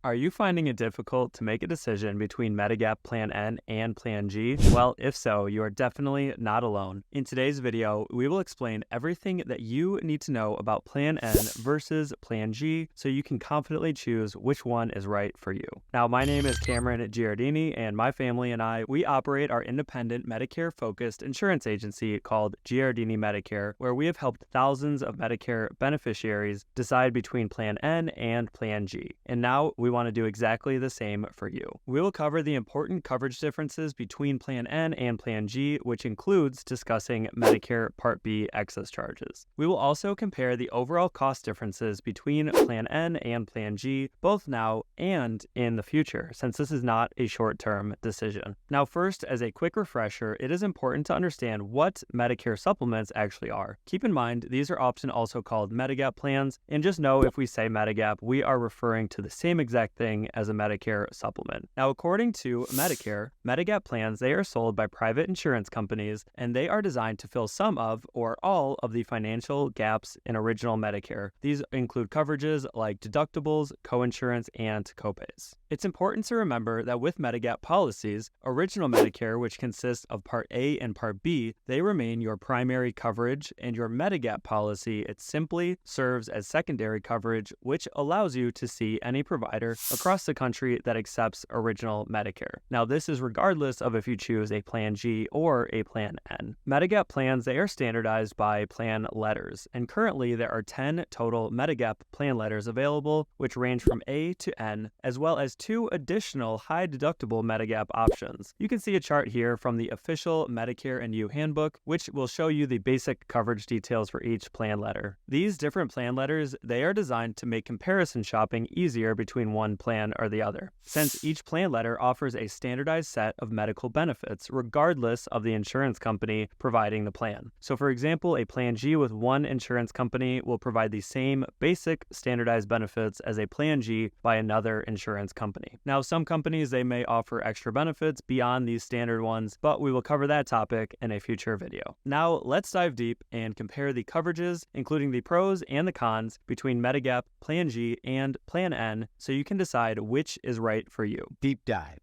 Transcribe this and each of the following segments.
Are you finding it difficult to make a decision between Medigap Plan N and Plan G? Well, if so, you are definitely not alone. In today's video, we will explain everything that you need to know about Plan N versus Plan G so you can confidently choose which one is right for you. Now, my name is Cameron Giardini, and my family and I, we operate our independent Medicare-focused insurance agency called Giardini Medicare, where we have helped thousands of Medicare beneficiaries decide between Plan N and Plan G. And now we want to do exactly the same for you. We will cover the important coverage differences between Plan N and Plan G, which includes discussing Medicare Part B excess charges. We will also compare the overall cost differences between Plan N and Plan G, both now and in the future, since this is not a short-term decision. Now, first, as a quick refresher, it is important to understand what Medicare supplements actually are. Keep in mind, these are often also called Medigap plans, and just know if we say Medigap, we are referring to the same exact thing as a Medicare supplement. Now, according to Medicare, Medigap plans, they are sold by private insurance companies, and they are designed to fill some of or all of the financial gaps in original Medicare. These include coverages like deductibles, coinsurance, and copays. It's important to remember that with Medigap policies, original Medicare, which consists of Part A and Part B, they remain your primary coverage, and your Medigap policy, it simply serves as secondary coverage, which allows you to see any provider across the country that accepts original Medicare. Now, this is regardless of if you choose a Plan G or a Plan N. Medigap plans, they are standardized by plan letters, and currently there are 10 total Medigap plan letters available, which range from A to N, as well as 2 additional high-deductible Medigap options. You can see a chart here from the official Medicare and You handbook, which will show you the basic coverage details for each plan letter. These different plan letters, they are designed to make comparison shopping easier between one plan or the other, since each plan letter offers a standardized set of medical benefits regardless of the insurance company providing the plan. So for example, a Plan G with one insurance company will provide the same basic standardized benefits as a Plan G by another insurance company. Now, some companies, they may offer extra benefits beyond these standard ones, but we will cover that topic in a future video. Now, let's dive deep and compare the coverages, including the pros and the cons between Medigap, Plan G, and Plan N, so you can decide which is right for you. Deep dive.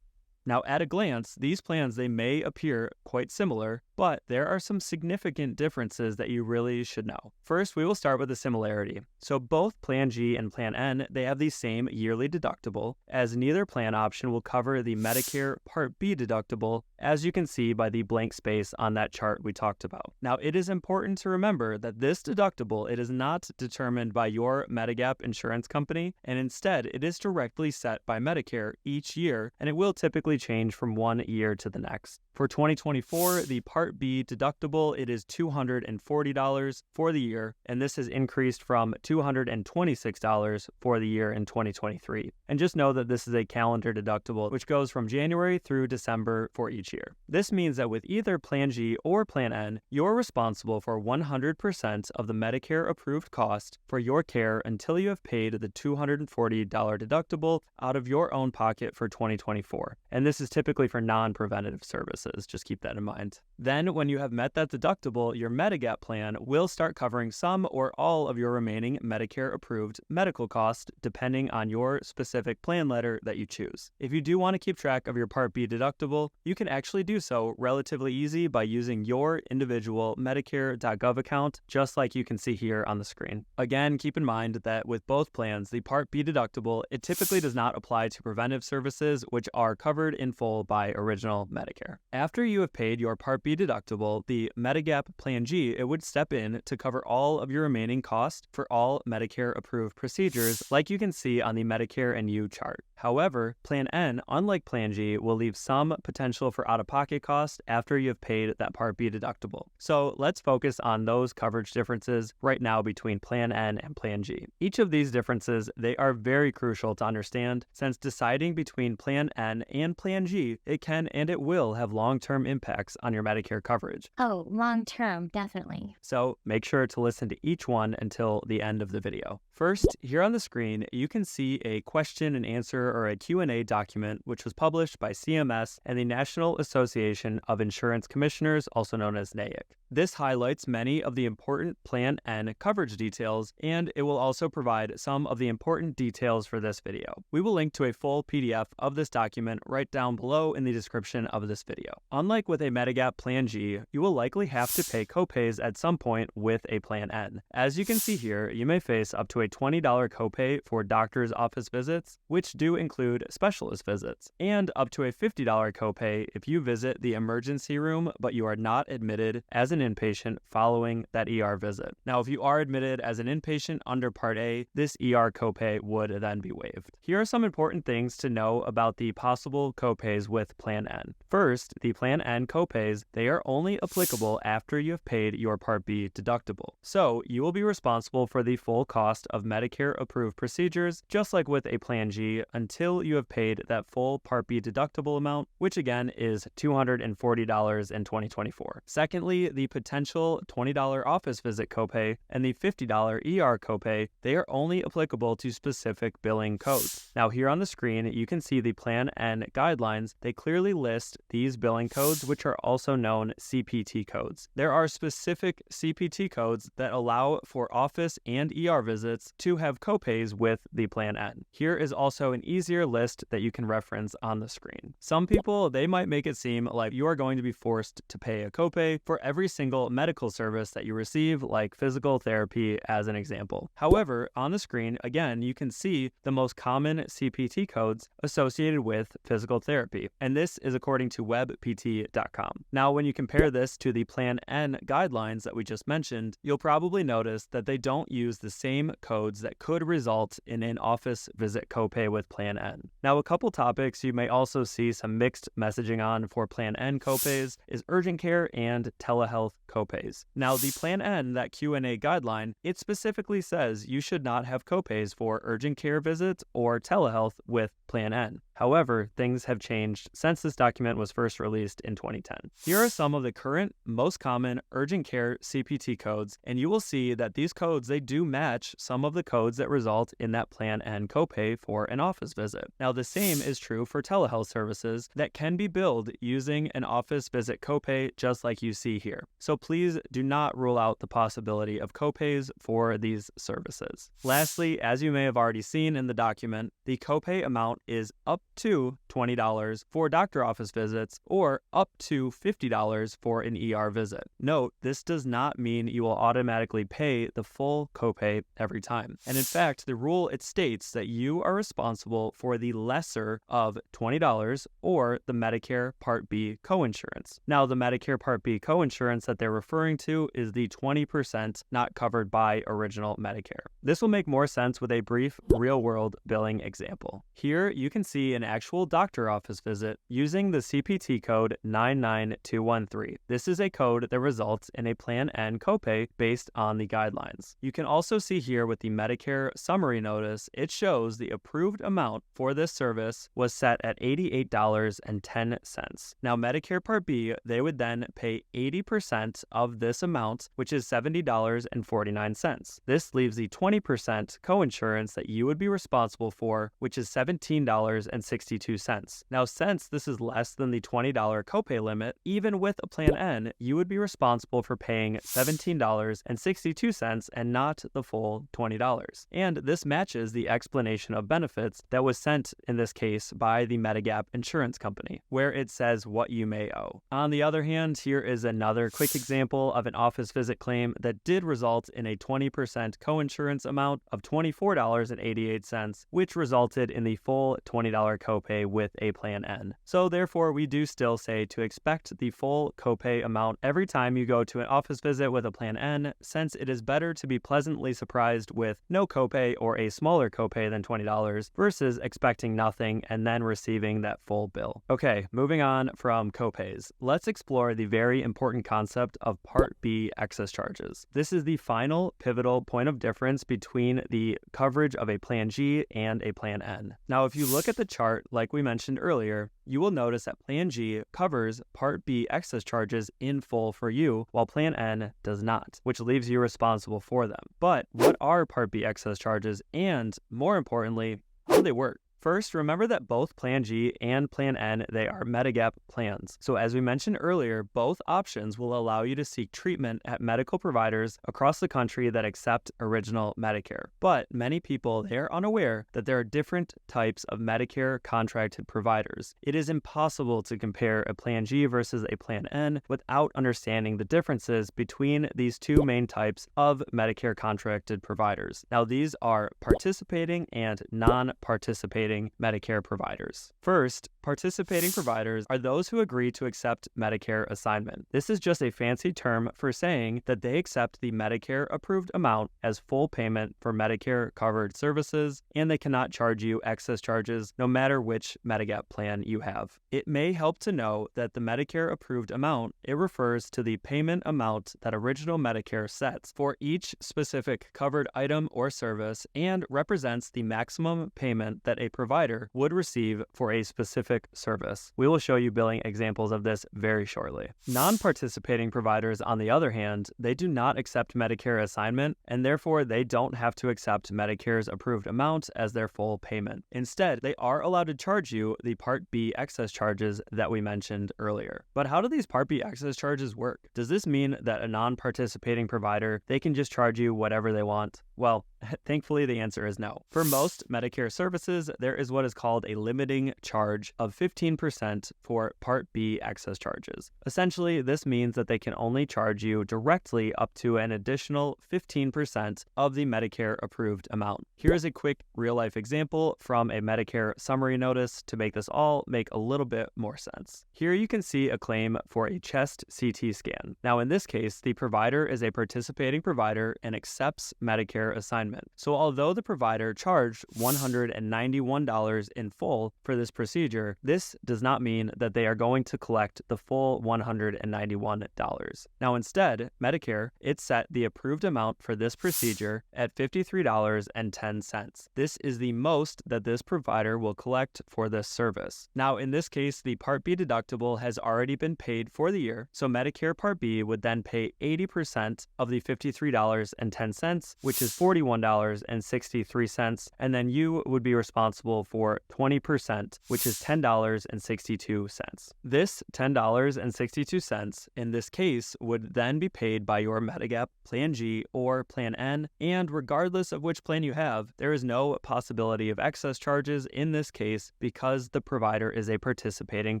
Now, at a glance, these plans, they may appear quite similar, but there are some significant differences that you really should know. First, we will start with the similarity. So both Plan G and Plan N, they have the same yearly deductible, as neither plan option will cover the Medicare Part B deductible, as you can see by the blank space on that chart we talked about. Now, it is important to remember that this deductible, it is not determined by your Medigap insurance company, and instead, it is directly set by Medicare each year, and it will typically change from one year to the next. For 2024, the Part B deductible, it is $240 for the year, and this has increased from $226 for the year in 2023. And just know that this is a calendar deductible, which goes from January through December for each year. This means that with either Plan G or Plan N, you're responsible for 100% of the Medicare approved cost for your care until you have paid the $240 deductible out of your own pocket for 2024. And this is typically for non-preventative services. Just keep that in mind. Then, when you have met that deductible, your Medigap plan will start covering some or all of your remaining Medicare-approved medical costs, depending on your specific plan letter that you choose. If you do want to keep track of your Part B deductible, you can actually do so relatively easy by using your individual Medicare.gov account, just like you can see here on the screen. Again, keep in mind that with both plans, the Part B deductible, it typically does not apply to preventive services, which are covered in full by original Medicare. After you have paid your Part B deductible, the Medigap Plan G, it would step in to cover all of your remaining costs for all Medicare-approved procedures, like you can see on the Medicare and You chart. However, Plan N, unlike Plan G, will leave some potential for out-of-pocket costs after you have paid that Part B deductible. So let's focus on those coverage differences right now between Plan N and Plan G. Each of these differences, they are very crucial to understand, since deciding between Plan N and Plan G, it can and it will have long-term impacts on your Medicare coverage. Oh, long-term, definitely. So make sure to listen to each one until the end of the video. First, here on the screen, you can see a question and answer or a Q&A document which was published by CMS and the National Association of Insurance Commissioners, also known as NAIC. This highlights many of the important Plan N coverage details, and it will also provide some of the important details for this video. We will link to a full PDF of this document right down below in the description of this video. Unlike with a Medigap Plan G, you will likely have to pay copays at some point with a Plan N. As you can see here, you may face up to a $20 copay for doctor's office visits, which do include specialist visits, and up to a $50 copay if you visit the emergency room but you are not admitted as an inpatient following that ER visit. Now, if you are admitted as an inpatient under Part A, this ER copay would then be waived. Here are some important things to know about the possible copays with Plan N. First, the Plan N copays, they are only applicable after you have paid your Part B deductible. So, you will be responsible for the full cost of Medicare-approved procedures, just like with a Plan G, until you have paid that full Part B deductible amount, which again is $240 in 2024. Secondly, the potential $20 office visit copay and the $50 ER copay, they are only applicable to specific billing codes. Now, here on the screen, you can see the Plan N guidelines. They clearly list these billing codes, which are also known CPT codes. There are specific CPT codes that allow for office and ER visits to have copays with the Plan N. Here is also an easier list that you can reference on the screen. Some people, they might make it seem like you are going to be forced to pay a copay for every single medical service that you receive, like physical therapy as an example. However, on the screen, again, you can see the most common CPT codes associated with physical therapy, and this is according to webpt.com. Now, when you compare this to the Plan N guidelines that we just mentioned, you'll probably notice that they don't use the same codes that could result in an office visit copay with Plan N. Now, a couple topics you may also see some mixed messaging on for Plan N copays is urgent care and telehealth copays. Now, the Plan N, that Q&A guideline, it specifically says you should not have copays for urgent care visits or telehealth with Plan N. However, things have changed since this document was first released in 2010. Here are some of the current, most common urgent care CPT codes, and you will see that these codes, they do match some of the codes that result in that Plan N copay for an office visit. Now, the same is true for telehealth services that can be billed using an office visit copay, just like you see here. So please do not rule out the possibility of copays for these services. Lastly, as you may have already seen in the document, the copay amount is up to $20 for doctor office visits or up to $50 for an ER visit. Note, this does not mean you will automatically pay the full copay every time. And in fact, the rule, it states that you are responsible for the lesser of $20 or the Medicare Part B coinsurance. Now, the Medicare Part B coinsurance that they're referring to is the 20% not covered by original Medicare. This will make more sense with a brief real-world billing example. Here, you can see an actual doctor office visit using the CPT code 99213. This is a code that results in a Plan N copay based on the guidelines. You can also see here with the Medicare summary notice, it shows the approved amount for this service was set at $88.10. Now, Medicare Part B, they would then pay 80% of this amount, which is $70.49. This leaves the 20% coinsurance that you would be responsible for, which is $17.62. Now, since this is less than the $20 copay limit, even with a Plan N, you would be responsible for paying $17.62 and not the full $20. And this matches the explanation of benefits that was sent in this case by the Medigap insurance company, where it says what you may owe. On the other hand, here is another quick example of an office visit claim that did result in a 20% coinsurance amount of $24.88, which resulted in the full $20 copay with a Plan N. So therefore, we do still say to expect the full copay amount every time you go to an office visit with a Plan N, since it is better to be pleasantly surprised with no copay or a smaller copay than $20 versus expecting nothing and then receiving that full bill. Okay, moving on from copays, let's explore the very important concept of Part B excess charges. This is the final pivotal point of difference between the coverage of a Plan G and a Plan N. Now, if you look at the chart, like we mentioned earlier, you will notice that Plan G covers Part B excess charges in full for you, while Plan N does not, which leaves you responsible for them. But what are Part B excess charges, and more importantly, how do they work? First, remember that both Plan G and Plan N, they are Medigap plans. So as we mentioned earlier, both options will allow you to seek treatment at medical providers across the country that accept original Medicare. But many people, they are unaware that there are different types of Medicare contracted providers. It is impossible to compare a Plan G versus a Plan N without understanding the differences between these two main types of Medicare contracted providers. Now, these are participating and non-participating Medicare providers. First, participating providers are those who agree to accept Medicare assignment. This is just a fancy term for saying that they accept the Medicare approved amount as full payment for Medicare covered services, and they cannot charge you excess charges no matter which Medigap plan you have. It may help to know that the Medicare approved amount, it refers to the payment amount that original Medicare sets for each specific covered item or service and represents the maximum payment that a provider would receive for a specific service. We will show you billing examples of this very shortly. Non-participating providers, on the other hand, they do not accept Medicare assignment, and therefore they don't have to accept Medicare's approved amount as their full payment. Instead, they are allowed to charge you the Part B excess charges that we mentioned earlier. But how do these Part B excess charges work? Does this mean that a non-participating provider, they can just charge you whatever they want? Well, thankfully the answer is no. For most Medicare services, there is what is called a limiting charge of 15% for Part B excess charges. Essentially, this means that they can only charge you directly up to an additional 15% of the Medicare approved amount. Here is a quick real-life example from a Medicare summary notice to make this all make a little bit more sense. Here you can see a claim for a chest CT scan. Now in this case, the provider is a participating provider and accepts Medicare assignment. So although the provider charged $191 in full for this procedure, this does not mean that they are going to collect the full $191. Now instead, Medicare, it set the approved amount for this procedure at $53.10. This is the most that this provider will collect for this service. Now in this case, the Part B deductible has already been paid for the year, so Medicare Part B would then pay 80% of the $53.10, which is $41.63, and then you would be responsible for 20%, which is $10.62. This $10.62 in this case would then be paid by your Medigap, Plan G, or Plan N, and regardless of which plan you have, there is no possibility of excess charges in this case because the provider is a participating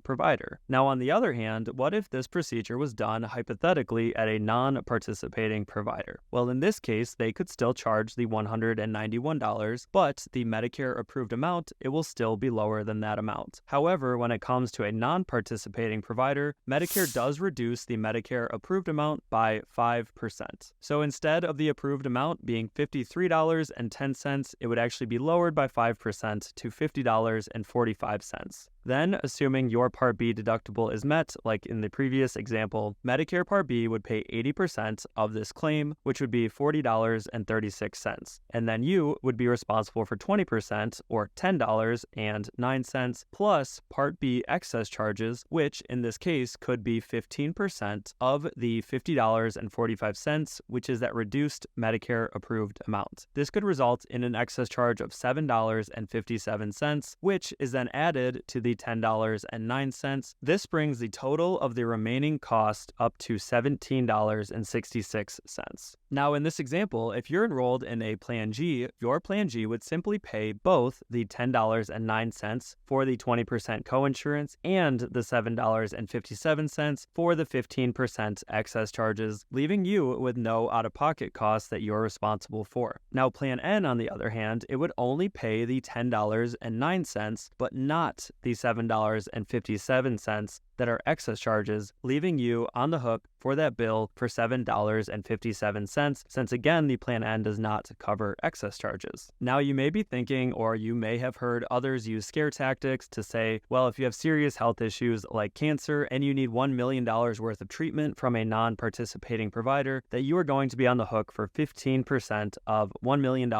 provider. Now on the other hand, what if this procedure was done hypothetically at a non-participating provider? Well, in this case, they could still charge the $191, but the Medicare approved amount, it will still be lower than that amount. However, when it comes to a non-participating provider, Medicare does reduce the Medicare approved amount by 5%. So instead of the approved amount being $53.10, it would actually be lowered by 5% to $50.45. Then, assuming your Part B deductible is met, like in the previous example, Medicare Part B would pay 80% of this claim, which would be $40.36. And then you would be responsible for 20%, or $10.09, plus Part B excess charges, which in this case could be 15% of the $50.45, which is that reduced Medicare approved amount. This could result in an excess charge of $7.57, which is then added to the $10.09. This brings the total of the remaining cost up to $17.66. Now, in this example, if you're enrolled in a Plan G, your Plan G would simply pay both the $10.09 for the 20% coinsurance and the $7.57 for the 15% excess charges, leaving you with no out-of-pocket costs that you're responsible for. Now, Plan N, on the other hand, it would only pay the $10.09, but not the $7.57 that are excess charges, leaving you on the hook for that bill for $7.57, since again, the Plan N does not cover excess charges. Now, you may be thinking, or you may have heard others use scare tactics to say, well, if you have serious health issues like cancer and you need $1 million worth of treatment from a non-participating provider, that you are going to be on the hook for 15% of $1 million,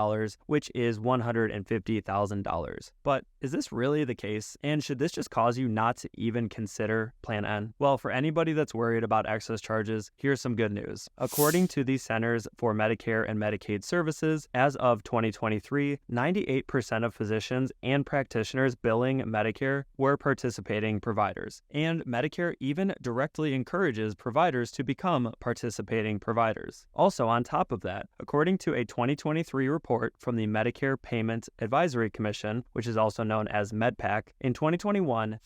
which is $150,000. But is this really the case? And should should this just cause you not to even consider Plan N? Well, for anybody that's worried about excess charges, here's some good news. According to the Centers for Medicare and Medicaid Services, as of 2023, 98% of physicians and practitioners billing Medicare were participating providers. And Medicare even directly encourages providers to become participating providers. Also, on top of that, according to a 2023 report from the Medicare Payment Advisory Commission, which is also known as MedPAC, in 2021,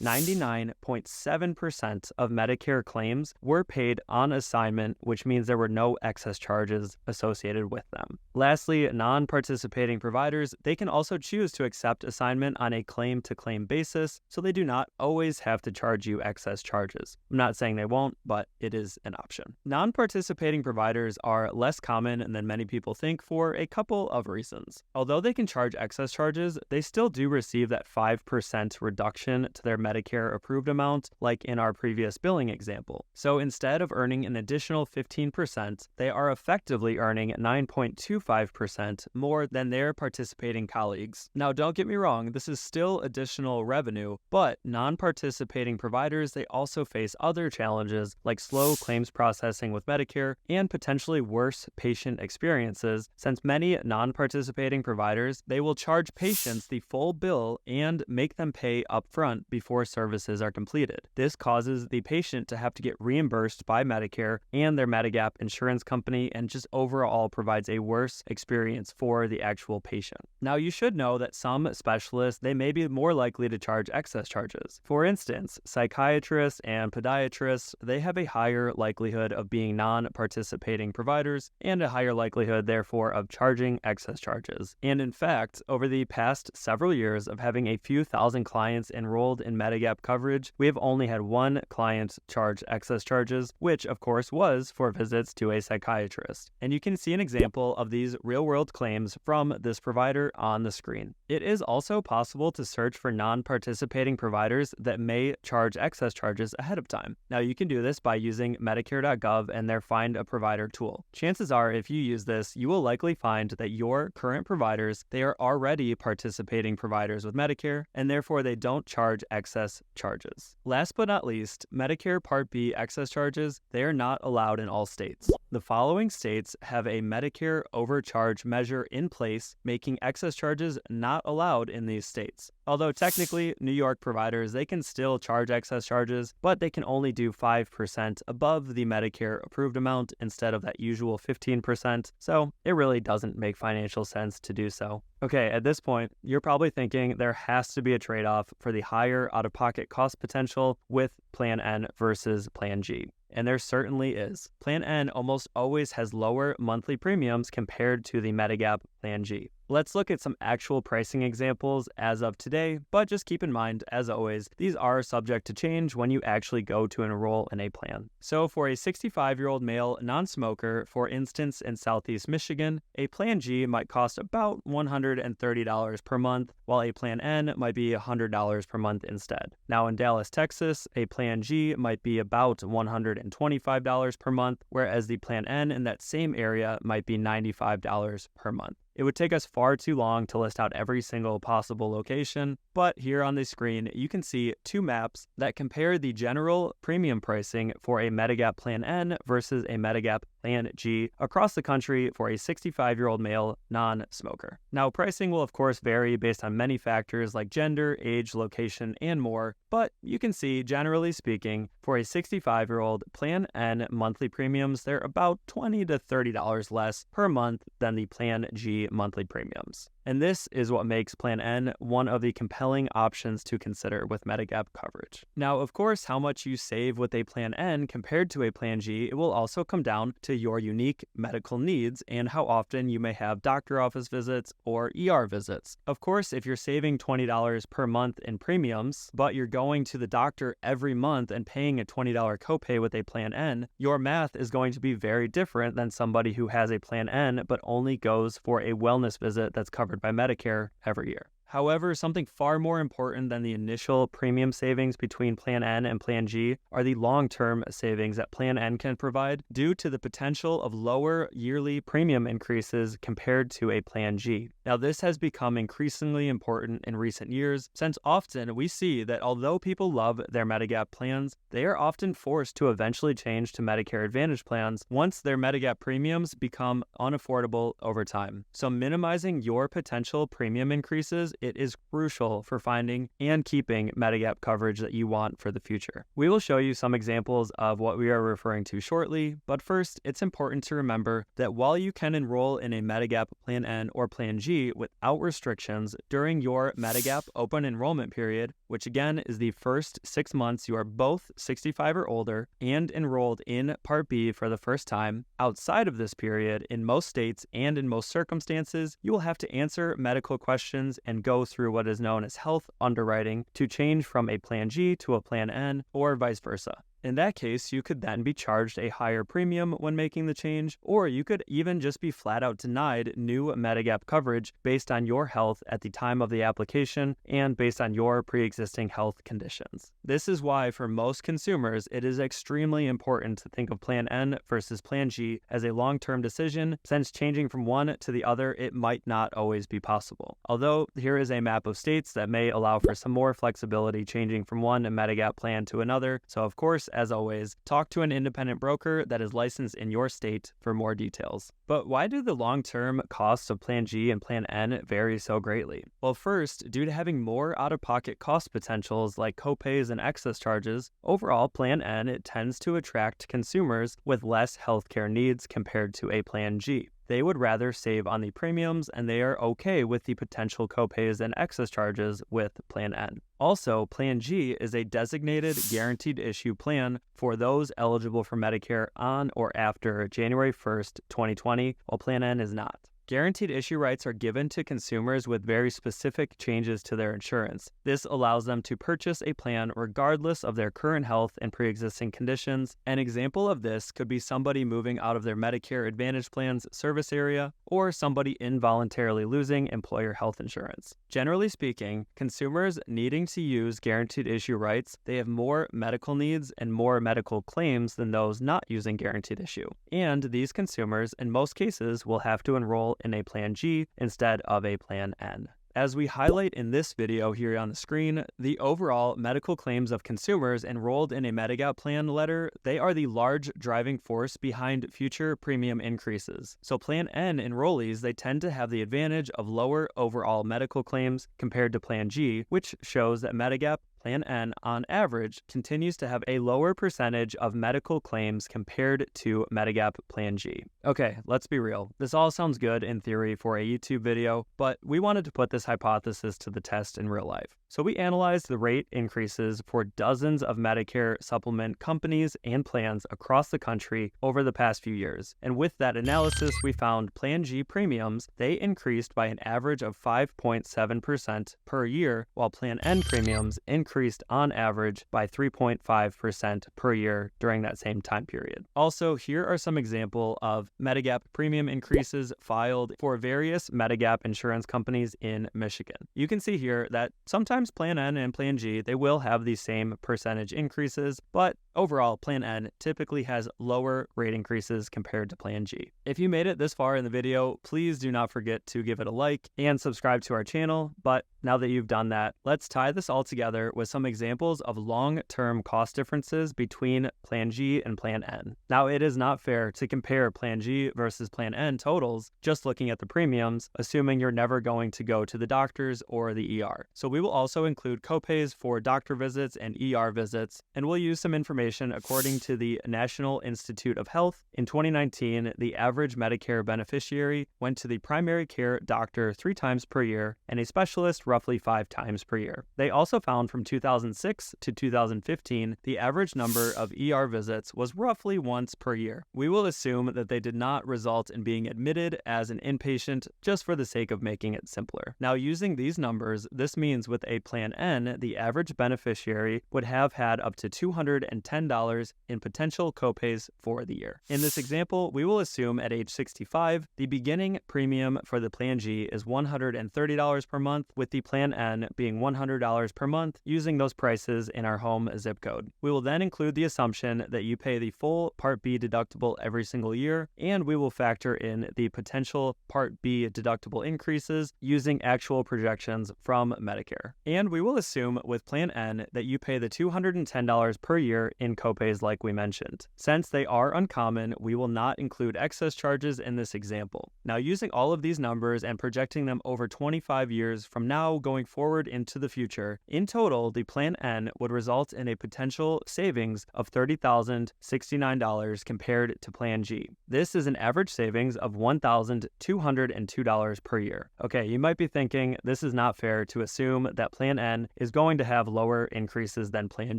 99.7% of Medicare claims were paid on assignment, which means there were no excess charges associated with them. Lastly, non-participating providers, they can also choose to accept assignment on a claim-to-claim basis, so they do not always have to charge you excess charges. I'm not saying they won't, but it is an option. Non-participating providers are less common than many people think for a couple of reasons. Although they can charge excess charges, they still do receive that 5% reduction to their Medicare approved amount, like in our previous billing example. So instead of earning an additional 15%, they are effectively earning 9.25% more than their participating colleagues. Now, don't get me wrong, this is still additional revenue, but non-participating providers, they also face other challenges like slow claims processing with Medicare and potentially worse patient experiences, since many non-participating providers, they will charge patients the full bill and make them pay upfront before services are completed. This causes the patient to have to get reimbursed by Medicare and their Medigap insurance company, and just overall provides a worse experience for the actual patient. Now, you should know that some specialists, they may be more likely to charge excess charges. For instance, psychiatrists and podiatrists, they have a higher likelihood of being non-participating providers and a higher likelihood, therefore, of charging excess charges. And in fact, over the past several years of having a few thousand clients enrolled in Medigap coverage, we have only had one client charge excess charges, which of course was for visits to a psychiatrist. And you can see an example of these real-world claims from this provider on the screen. It is also possible to search for non-participating providers that may charge excess charges ahead of time. Now, you can do this by using Medicare.gov and their Find a Provider tool. Chances are, if you use this, you will likely find that your current providers, they are already participating providers with Medicare, and therefore they don't charge excess charges. Last but not least, Medicare Part B excess charges, they are not allowed in all states. The following states have a Medicare overcharge measure in place, making excess charges not allowed in these states. Although technically, New York providers, they can still charge excess charges, but they can only do 5% above the Medicare approved amount instead of that usual 15%, so it really doesn't make financial sense to do so. Okay, at this point, you're probably thinking there has to be a trade-off for the higher out-of-pocket cost potential with Plan N versus Plan G. And there certainly is. Plan N almost always has lower monthly premiums compared to the Medigap Plan G. Let's look at some actual pricing examples as of today, but just keep in mind, as always, these are subject to change when you actually go to enroll in a plan. So for a 65-year-old male non-smoker, for instance in Southeast Michigan, a Plan G might cost about $130 per month, while a Plan N might be $100 per month instead. Now in Dallas, Texas, a Plan G might be about $125 per month, whereas the Plan N in that same area might be $95 per month. It would take us far too long to list out every single possible location, but here on the screen, you can see two maps that compare the general premium pricing for a Medigap Plan N versus a Medigap Plan G across the country for a 65-year-old male non-smoker. Now, pricing will of course vary based on many factors like gender, age, location, and more, but you can see, generally speaking, for a 65-year-old Plan N monthly premiums, they're about $20 to $30 less per month than the Plan G monthly premiums. And this is what makes Plan N one of the compelling options to consider with Medigap coverage. Now, of course, how much you save with a Plan N compared to a Plan G, it will also come down to your unique medical needs and how often you may have doctor office visits or ER visits. Of course, if you're saving $20 per month in premiums, but you're going to the doctor every month and paying a $20 copay with a Plan N, your math is going to be very different than somebody who has a Plan N but only goes for a wellness visit that's covered by Medicare every year. However, something far more important than the initial premium savings between Plan N and Plan G are the long-term savings that Plan N can provide due to the potential of lower yearly premium increases compared to a Plan G. Now, this has become increasingly important in recent years since often we see that although people love their Medigap plans, they are often forced to eventually change to Medicare Advantage plans once their Medigap premiums become unaffordable over time. So minimizing your potential premium increases, it is crucial for finding and keeping Medigap coverage that you want for the future. We will show you some examples of what we are referring to shortly, but first, it's important to remember that while you can enroll in a Medigap Plan N or Plan G without restrictions during your Medigap open enrollment period, which again is the first 6 months you are both 65 or older and enrolled in Part B for the first time, outside of this period, in most states and in most circumstances, you will have to answer medical questions and go through what is known as health underwriting to change from a Plan G to a Plan N or vice versa. In that case, you could then be charged a higher premium when making the change, or you could even just be flat out denied new Medigap coverage based on your health at the time of the application and based on your pre-existing health conditions. This is why for most consumers, it is extremely important to think of Plan N versus Plan G as a long-term decision, since changing from one to the other, it might not always be possible. Although here is a map of states that may allow for some more flexibility changing from one Medigap plan to another, so of course, as always, talk to an independent broker that is licensed in your state for more details. But why do the long-term costs of Plan G and Plan N vary so greatly? Well, first, due to having more out-of-pocket cost potentials like copays and excess charges, overall Plan N it tends to attract consumers with less healthcare needs compared to a Plan G. They would rather save on the premiums, and they are okay with the potential copays and excess charges with Plan N. Also, Plan G is a designated guaranteed issue plan for those eligible for Medicare on or after January 1st, 2020, while Plan N is not. Guaranteed issue rights are given to consumers with very specific changes to their insurance. This allows them to purchase a plan regardless of their current health and pre-existing conditions. An example of this could be somebody moving out of their Medicare Advantage plan's service area or somebody involuntarily losing employer health insurance. Generally speaking, consumers needing to use guaranteed issue rights, they have more medical needs and more medical claims than those not using guaranteed issue. And these consumers, in most cases, will have to enroll in a Plan G instead of a Plan N. As we highlight in this video here on the screen, the overall medical claims of consumers enrolled in a Medigap plan letter, they are the large driving force behind future premium increases. So Plan N enrollees, they tend to have the advantage of lower overall medical claims compared to Plan G, which shows that Medigap Plan N, on average, continues to have a lower percentage of medical claims compared to Medigap Plan G. Okay, let's be real. This all sounds good in theory for a YouTube video, but we wanted to put this hypothesis to the test in real life. So we analyzed the rate increases for dozens of Medicare supplement companies and plans across the country over the past few years. And with that analysis, we found Plan G premiums, they increased by an average of 5.7% per year, while Plan N premiums increased on average by 3.5% per year during that same time period. Also, here are some examples of Medigap premium increases filed for various Medigap insurance companies in Michigan. You can see here that sometimes Plan N and Plan G, they will have the same percentage increases, but overall, Plan N typically has lower rate increases compared to Plan G. If you made it this far in the video, please do not forget to give it a like and subscribe to our channel. But now that you've done that, let's tie this all together with some examples of long-term cost differences between Plan G and Plan N. Now, it is not fair to compare Plan G versus Plan N totals just looking at the premiums, assuming you're never going to go to the doctors or the ER. So we will also include copays for doctor visits and ER visits, and we'll use some information according to the National Institute of Health. In 2019, the average Medicare beneficiary went to the primary care doctor 3 times per year and a specialist roughly 5 times per year. They also found from 2006 to 2015, the average number of ER visits was roughly once per year. We will assume that they did not result in being admitted as an inpatient just for the sake of making it simpler. Now, using these numbers, this means with a Plan N, the average beneficiary would have had up to 210 $210 in potential copays for the year. In this example, we will assume at age 65, the beginning premium for the Plan G is $130 per month, with the Plan N being $100 per month, using those prices in our home zip code. We will then include the assumption that you pay the full Part B deductible every single year, and we will factor in the potential Part B deductible increases using actual projections from Medicare. And we will assume with Plan N that you pay the $210 per year in copays like we mentioned. Since they are uncommon, we will not include excess charges in this example. Now, using all of these numbers and projecting them over 25 years from now going forward into the future, in total, the Plan N would result in a potential savings of $30,069 compared to Plan G. This is an average savings of $1,202 per year. Okay, you might be thinking this is not fair to assume that Plan N is going to have lower increases than Plan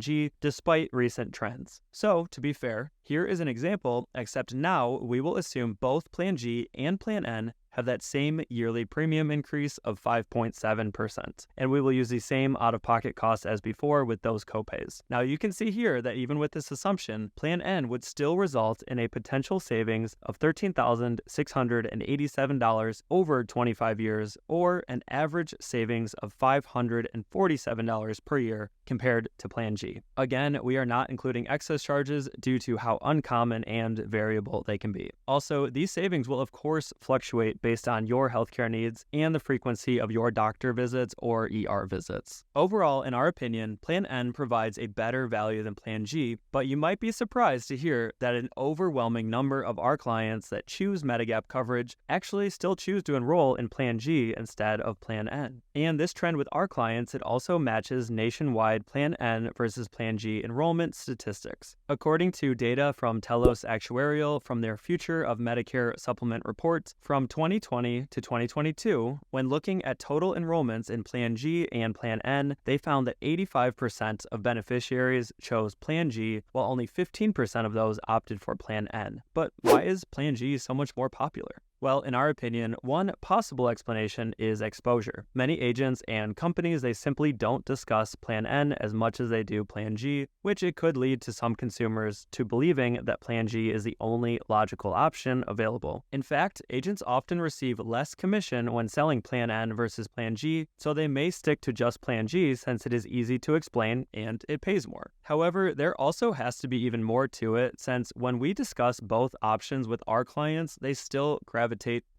G despite recent trends. So, to be fair, here is an example, except now we will assume both Plan G and Plan N have that same yearly premium increase of 5.7%. And we will use the same out-of-pocket costs as before with those copays. Now you can see here that even with this assumption, Plan N would still result in a potential savings of $13,687 over 25 years, or an average savings of $547 per year compared to Plan G. Again, we are not including excess charges due to how uncommon and variable they can be. Also, these savings will of course fluctuate based on your healthcare needs and the frequency of your doctor visits or ER visits. Overall, in our opinion, Plan N provides a better value than Plan G, but you might be surprised to hear that an overwhelming number of our clients that choose Medigap coverage actually still choose to enroll in Plan G instead of Plan N. And this trend with our clients, it also matches nationwide Plan N versus Plan G enrollment statistics. According to data from Telos Actuarial from their Future of Medicare Supplement reports from 2020 to 2022, when looking at total enrollments in Plan G and Plan N, they found that 85% of beneficiaries chose Plan G, while only 15% of those opted for Plan N. But why is Plan G so much more popular? Well, in our opinion, one possible explanation is exposure. Many agents and companies, they simply don't discuss Plan N as much as they do Plan G, which it could lead to some consumers to believing that Plan G is the only logical option available. In fact, agents often receive less commission when selling Plan N versus Plan G, so they may stick to just Plan G since it is easy to explain and it pays more. However, there also has to be even more to it, since when we discuss both options with our clients, they still gravitate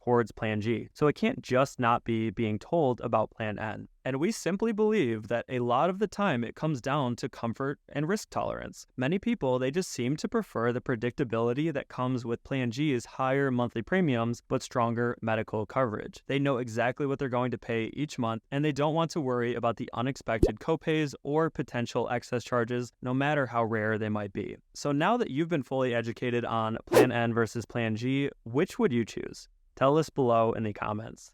towards Plan G. So it can't just not be being told about Plan N. And we simply believe that a lot of the time it comes down to comfort and risk tolerance. Many people, they just seem to prefer the predictability that comes with Plan G's higher monthly premiums but stronger medical coverage. They know exactly what they're going to pay each month, and they don't want to worry about the unexpected copays or potential excess charges, no matter how rare they might be. So now that you've been fully educated on Plan N versus Plan G, which would you choose? Tell us below in the comments.